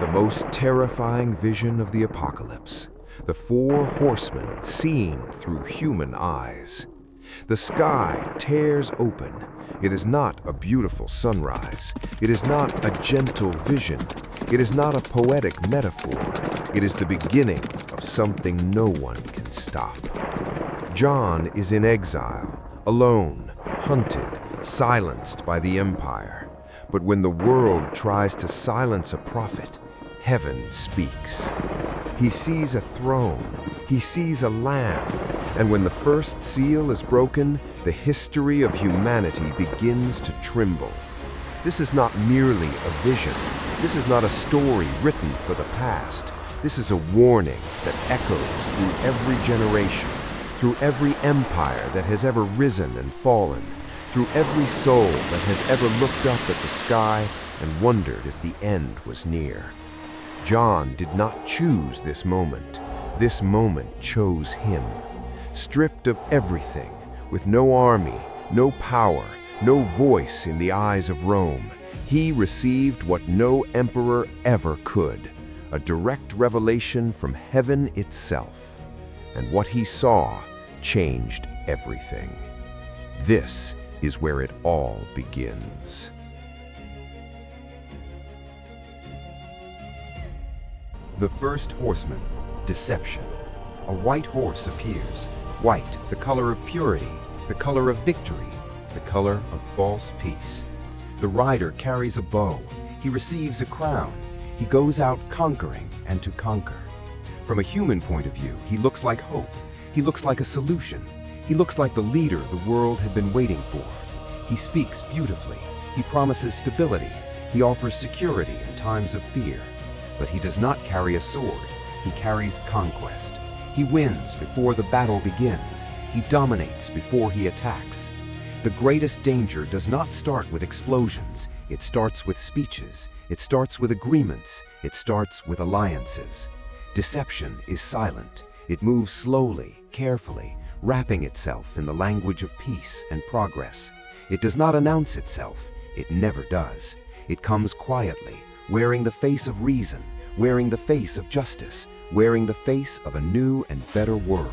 The most terrifying vision of the apocalypse. The four horsemen seen through human eyes. The sky tears open. It is not a beautiful sunrise. It is not a gentle vision. It is not a poetic metaphor. It is the beginning of something no one can stop. John is in exile, alone, hunted, silenced by the empire. But when the world tries to silence a prophet, heaven speaks. He sees a throne, he sees a lamb, and when the first seal is broken, the history of humanity begins to tremble. This is not merely a vision. This is not a story written for the past. This is a warning that echoes through every generation, through every empire that has ever risen and fallen, through every soul that has ever looked up at the sky and wondered if the end was near. John did not choose this moment. This moment chose him. Stripped of everything, with no army, no power, no voice in the eyes of Rome, he received what no emperor ever could, a direct revelation from heaven itself. And what he saw changed everything. This is where it all begins. The first horseman, deception. A white horse appears. White, the color of purity, the color of victory, the color of false peace. The rider carries a bow. He receives a crown. He goes out conquering and to conquer. From a human point of view, he looks like hope. He looks like a solution. He looks like the leader the world had been waiting for. He speaks beautifully. He promises stability. He offers security in times of fear. But he does not carry a sword. He carries conquest. He wins before the battle begins. He dominates before he attacks. The greatest danger does not start with explosions. It starts with speeches. It starts with agreements. It starts with alliances. Deception is silent. It moves slowly, carefully, wrapping itself in the language of peace and progress. It does not announce itself. It never does. It comes quietly, wearing the face of reason, wearing the face of justice, wearing the face of a new and better world.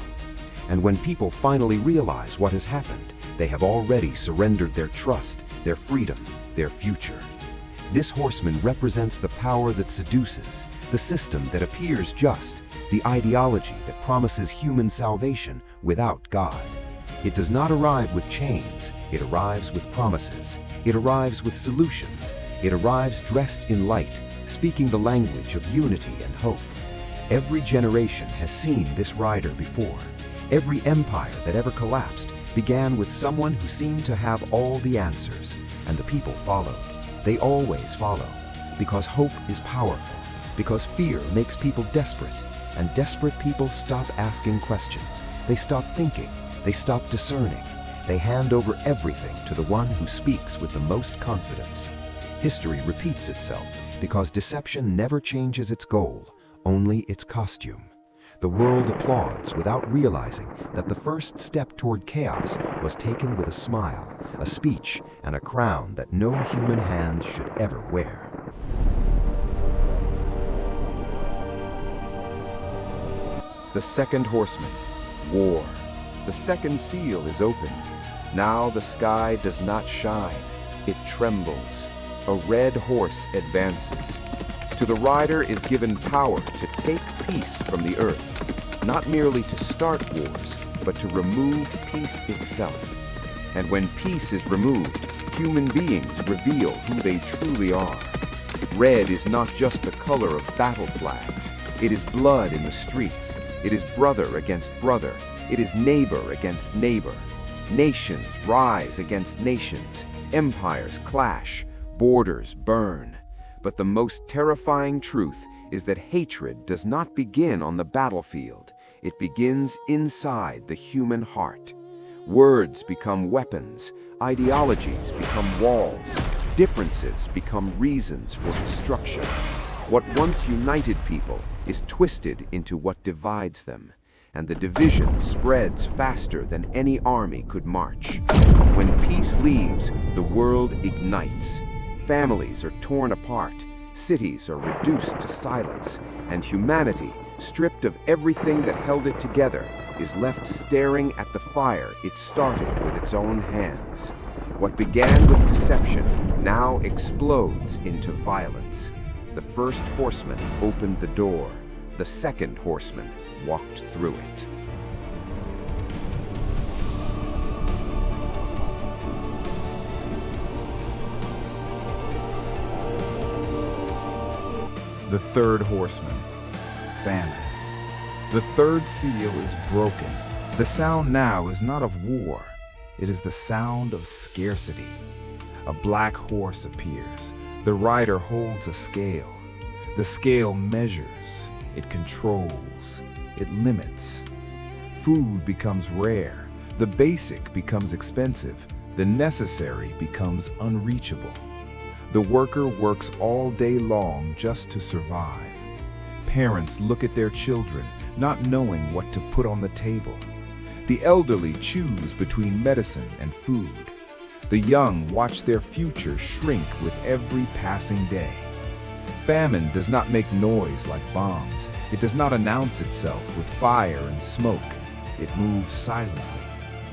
And when people finally realize what has happened, they have already surrendered their trust, their freedom, their future. This horseman represents the power that seduces, the system that appears just, the ideology that promises human salvation without God. It does not arrive with chains, it arrives with promises. It arrives with solutions. It arrives dressed in light, speaking the language of unity and hope. Every generation has seen this rider before. Every empire that ever collapsed began with someone who seemed to have all the answers, and the people followed. They always follow, because hope is powerful, because fear makes people desperate, and desperate people stop asking questions. They stop thinking. They stop discerning. They hand over everything to the one who speaks with the most confidence. History repeats itself because deception never changes its goal, only its costume. The world applauds without realizing that the first step toward chaos was taken with a smile, a speech, and a crown that no human hand should ever wear. The second horseman, war. The second seal is opened. Now the sky does not shine, it trembles. A red horse advances. To the rider is given power to take peace from the earth, not merely to start wars, but to remove peace itself. And when peace is removed, human beings reveal who they truly are. Red is not just the color of battle flags. It is blood in the streets. It is brother against brother. It is neighbor against neighbor. Nations rise against nations. Empires clash. Borders burn. But the most terrifying truth is that hatred does not begin on the battlefield. It begins inside the human heart. Words become weapons. Ideologies become walls. Differences become reasons for destruction. What once united people is twisted into what divides them. And the division spreads faster than any army could march. When peace leaves, the world ignites. Families are torn apart. Cities are reduced to silence, and humanity, stripped of everything that held it together, is left staring at the fire it started with its own hands. What began with deception now explodes into violence. The first horseman opened the door. The second horseman walked through it. The third horseman, famine. The third seal is broken. The sound now is not of war. It is the sound of scarcity. A black horse appears. The rider holds a scale. The scale measures. It controls. It limits. Food becomes rare. The basic becomes expensive. The necessary becomes unreachable. The worker works all day long just to survive. Parents look at their children, not knowing what to put on the table. The elderly choose between medicine and food. The young watch their future shrink with every passing day. Famine does not make noise like bombs. It does not announce itself with fire and smoke. It moves silently.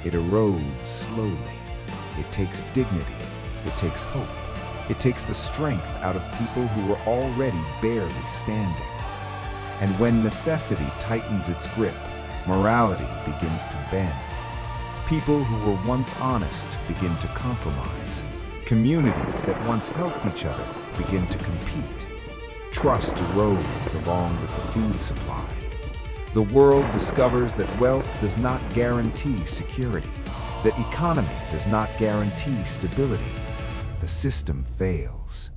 It erodes slowly. It takes dignity. It takes hope. It takes the strength out of people who were already barely standing. And when necessity tightens its grip, morality begins to bend. People who were once honest begin to compromise. Communities that once helped each other begin to compete. Trust erodes along with the food supply. The world discovers that wealth does not guarantee security, that economy does not guarantee stability. The system fails.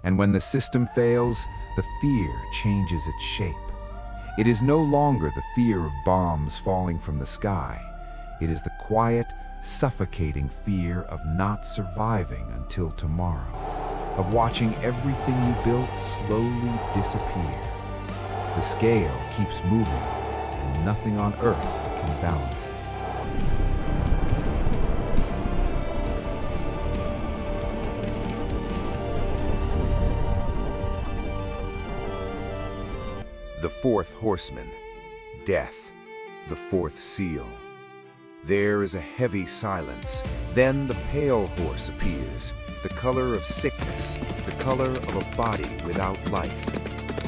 And when the system fails, the fear changes its shape. It is no longer the fear of bombs falling from the sky. It is the quiet, suffocating fear of not surviving until tomorrow, of watching everything you built slowly disappear. The scale keeps moving, and nothing on earth can balance it. The fourth horseman, death, the fourth seal. There is a heavy silence. Then the pale horse appears, the color of sickness, the color of a body without life.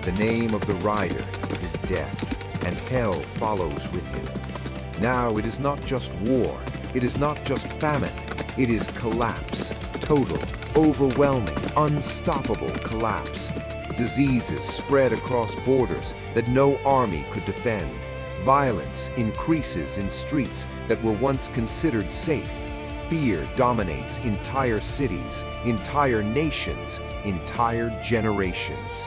The name of the rider is Death, and hell follows with him. Now it is not just war, it is not just famine, it is collapse, total, overwhelming, unstoppable collapse. Diseases spread across borders that no army could defend. Violence increases in streets that were once considered safe. Fear dominates entire cities, entire nations, entire generations.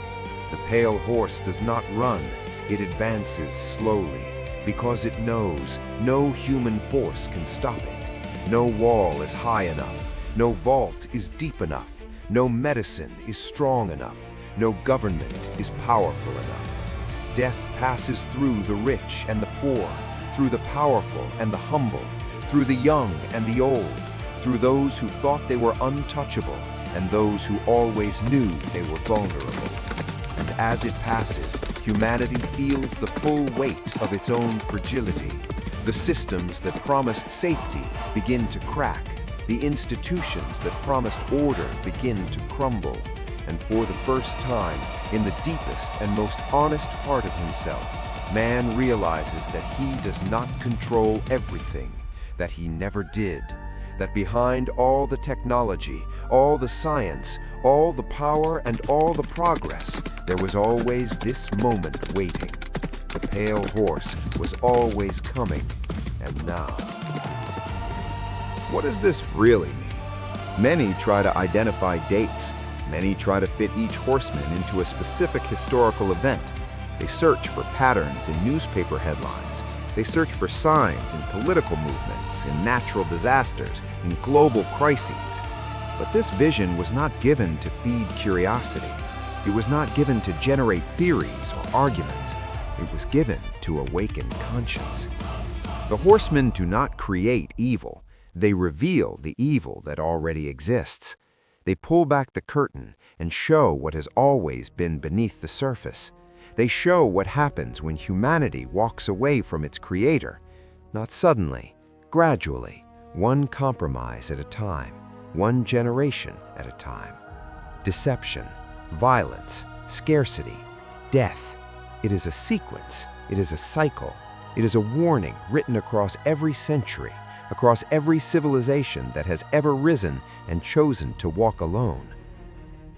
The pale horse does not run, it advances slowly, because it knows no human force can stop it. No wall is high enough, no vault is deep enough, no medicine is strong enough. No government is powerful enough. Death passes through the rich and the poor, through the powerful and the humble, through the young and the old, through those who thought they were untouchable and those who always knew they were vulnerable. And as it passes, humanity feels the full weight of its own fragility. The systems that promised safety begin to crack. The institutions that promised order begin to crumble. And for the first time, in the deepest and most honest part of himself, man realizes that he does not control everything, that he never did, that behind all the technology, all the science, all the power, and all the progress, there was always this moment waiting. The pale horse was always coming, and now. What does this really mean? Many try to identify dates. Many try to fit each horseman into a specific historical event. They search for patterns in newspaper headlines. They search for signs in political movements, in natural disasters, in global crises. But this vision was not given to feed curiosity. It was not given to generate theories or arguments. It was given to awaken conscience. The horsemen do not create evil. They reveal the evil that already exists. They pull back the curtain and show what has always been beneath the surface. They show what happens when humanity walks away from its creator, not suddenly, gradually, one compromise at a time, one generation at a time. Deception, violence, scarcity, death. It is a sequence, it is a cycle, it is a warning written across every century, across every civilization that has ever risen and chosen to walk alone.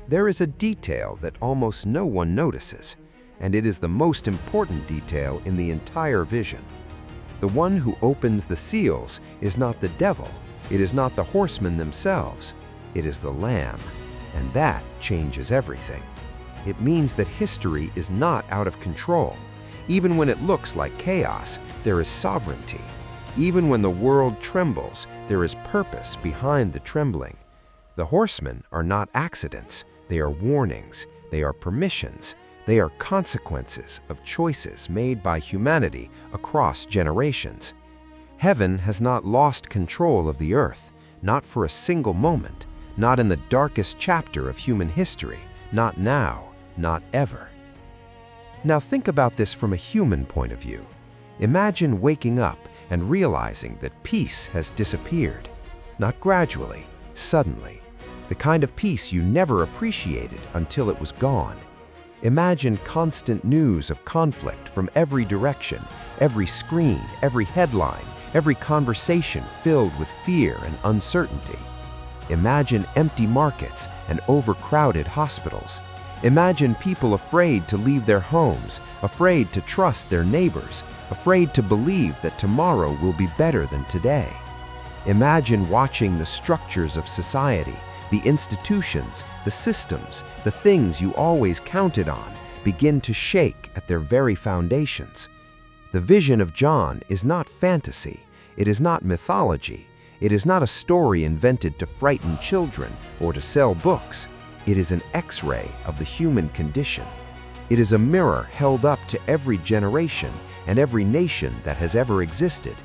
There is a detail that almost no one notices, and it is the most important detail in the entire vision. The one who opens the seals is not the devil, it is not the horsemen themselves, it is the Lamb, and that changes everything. It means that history is not out of control. Even when it looks like chaos, there is sovereignty. Even when the world trembles, there is purpose behind the trembling. The horsemen are not accidents, they are warnings, they are permissions, they are consequences of choices made by humanity across generations. Heaven has not lost control of the earth, not for a single moment, not in the darkest chapter of human history, not now, not ever. Now think about this from a human point of view. Imagine waking up and realizing that peace has disappeared. Not gradually, suddenly. The kind of peace you never appreciated until it was gone. Imagine constant news of conflict from every direction, every screen, every headline, every conversation filled with fear and uncertainty. Imagine empty markets and overcrowded hospitals. Imagine people afraid to leave their homes, afraid to trust their neighbors, afraid to believe that tomorrow will be better than today. Imagine watching the structures of society, the institutions, the systems, the things you always counted on, begin to shake at their very foundations. The vision of John is not fantasy, it is not mythology, it is not a story invented to frighten children or to sell books. It is an X-ray of the human condition. It is a mirror held up to every generation and every nation that has ever existed.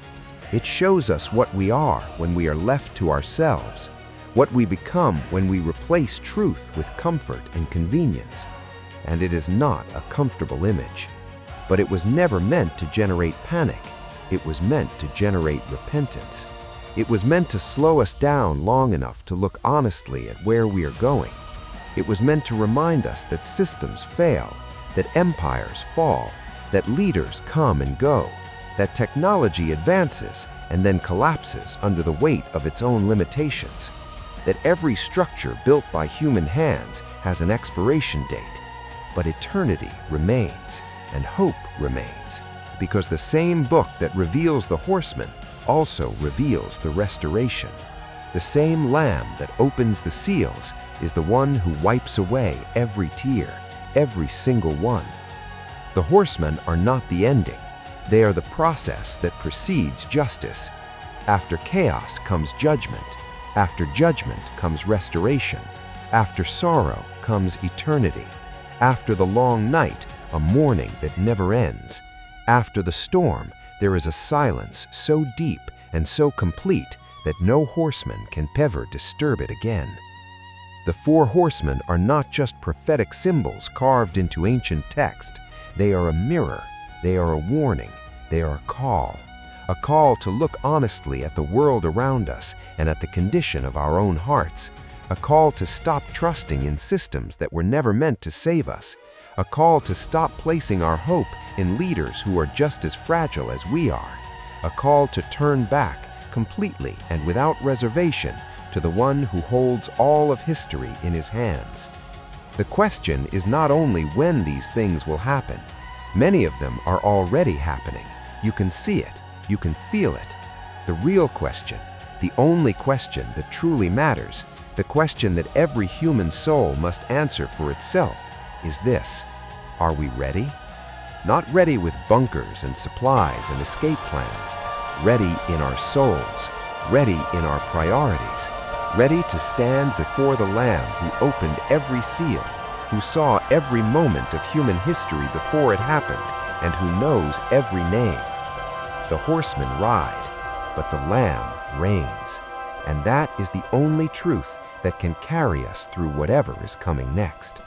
It shows us what we are when we are left to ourselves, what we become when we replace truth with comfort and convenience. And it is not a comfortable image. But it was never meant to generate panic. It was meant to generate repentance. It was meant to slow us down long enough to look honestly at where we are going. It was meant to remind us that systems fail, that empires fall, that leaders come and go, that technology advances and then collapses under the weight of its own limitations, that every structure built by human hands has an expiration date, but eternity remains and hope remains, because the same book that reveals the horseman also reveals the restoration. The same Lamb that opens the seals is the one who wipes away every tear, every single one. The horsemen are not the ending. They are the process that precedes justice. After chaos comes judgment. After judgment comes restoration. After sorrow comes eternity. After the long night, a morning that never ends. After the storm, there is a silence so deep and so complete that no horseman can ever disturb it again. The four horsemen are not just prophetic symbols carved into ancient text. They are a mirror, they are a warning, they are a call to look honestly at the world around us and at the condition of our own hearts, a call to stop trusting in systems that were never meant to save us, a call to stop placing our hope in leaders who are just as fragile as we are, a call to turn back completely and without reservation to the one who holds all of history in his hands. The question is not only when these things will happen. Many of them are already happening. You can see it, you can feel it. The real question, the only question that truly matters, the question that every human soul must answer for itself, is this: are we ready? Not ready with bunkers and supplies and escape plans, ready in our souls, ready in our priorities, ready to stand before the Lamb who opened every seal, who saw every moment of human history before it happened, and who knows every name. The horsemen ride, but the Lamb reigns, and that is the only truth that can carry us through whatever is coming next.